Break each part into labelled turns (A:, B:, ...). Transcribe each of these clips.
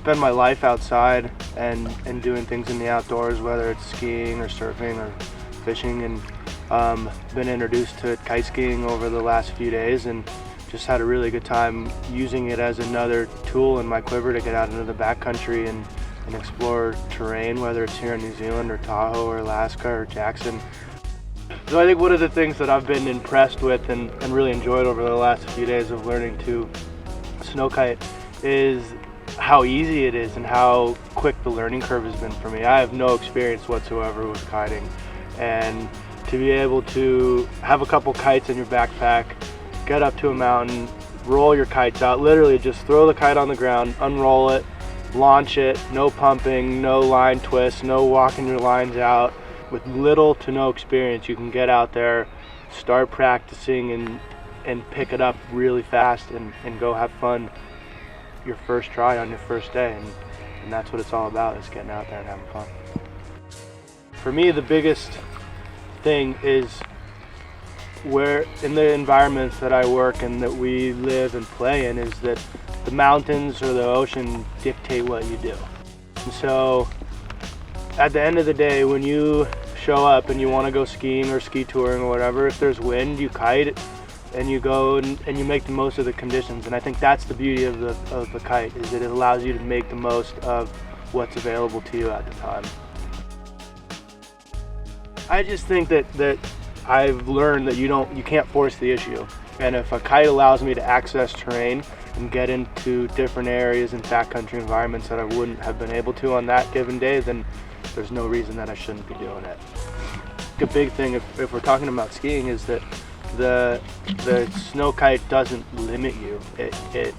A: spend my life outside and doing things in the outdoors, whether it's skiing or surfing or fishing, and been introduced to kite skiing over the last few days and just had a really good time using it as another tool in my quiver to get out into the backcountry and explore terrain, whether it's here in New Zealand or Tahoe or Alaska or Jackson. So I think one of the things that I've been impressed with and really enjoyed over the last few days of learning to snowkite is how easy it is and how quick the learning curve has been for me. I have no experience whatsoever with kiting, and to be able to have a couple kites in your backpack, get up to a mountain, roll your kites out, literally just throw the kite on the ground, unroll it, launch it, no pumping, no line twists, no walking your lines out. With little to no experience, you can get out there, start practicing and pick it up really fast and go have fun your first try on your first day. And that's what it's all about, is getting out there and having fun. For me, the biggest thing is where in the environments that I work and that we live and play in is that the mountains or the ocean dictate what you do. And so at the end of the day, when you show up and you want to go skiing or ski touring or whatever, if there's wind, you kite and you go and you make the most of the conditions. And I think that's the beauty of the kite, is that it allows you to make the most of what's available to you at the time. I just think that I've learned that you can't force the issue. And if a kite allows me to access terrain and get into different areas and backcountry environments that I wouldn't have been able to on that given day, then there's no reason that I shouldn't be doing it. A big thing, if we're talking about skiing, is that the snow kite doesn't limit you. It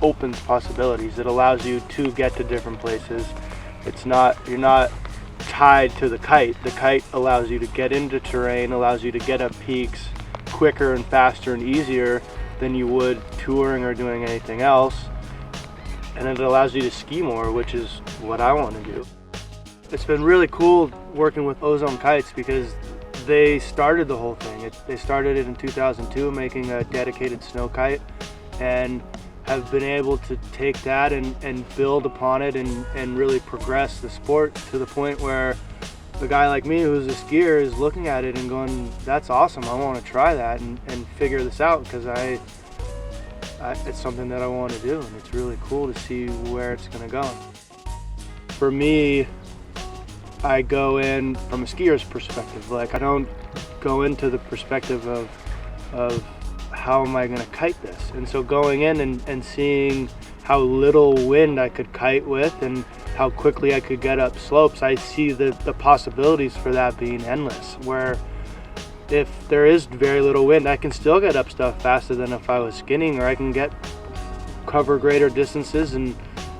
A: opens possibilities. It allows you to get to different places. You're not tied to the kite. The kite allows you to get into terrain, allows you to get up peaks quicker and faster and easier than you would touring or doing anything else. And it allows you to ski more, which is what I want to do. It's been really cool working with Ozone kites because they started the whole thing. They started it in 2002, making a dedicated snow kite, and have been able to take that and build upon it and really progress the sport to the point where the guy like me who's a skier is looking at it and going, that's awesome, I want to try that and figure this out, because it's something that I want to do, and it's really cool to see where it's going to go. For me, I go in from a skier's perspective. Like, I don't go into the perspective of how am I going to kite this? And so going in and seeing how little wind I could kite with and how quickly I could get up slopes, I see the possibilities for that being endless. Where if there is very little wind, I can still get up stuff faster than if I was skinning, or I can cover greater distances and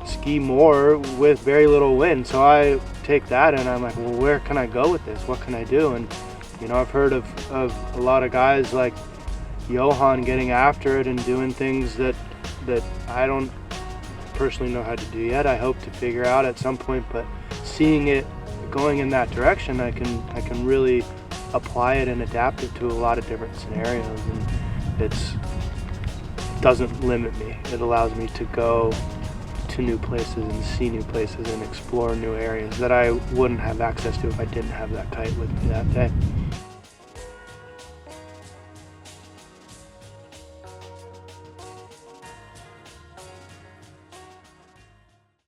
A: ski more with very little wind. So I take that and I'm like, well, where can I go with this? What can I do? And I've heard of a lot of guys like Johan getting after it and doing things that I don't personally know how to do yet. I hope to figure out at some point, but seeing it going in that direction, I can really apply it and adapt it to a lot of different scenarios, and it doesn't limit me. It allows me to go to new places and see new places and explore new areas that I wouldn't have access to if I didn't have that kite with me that day.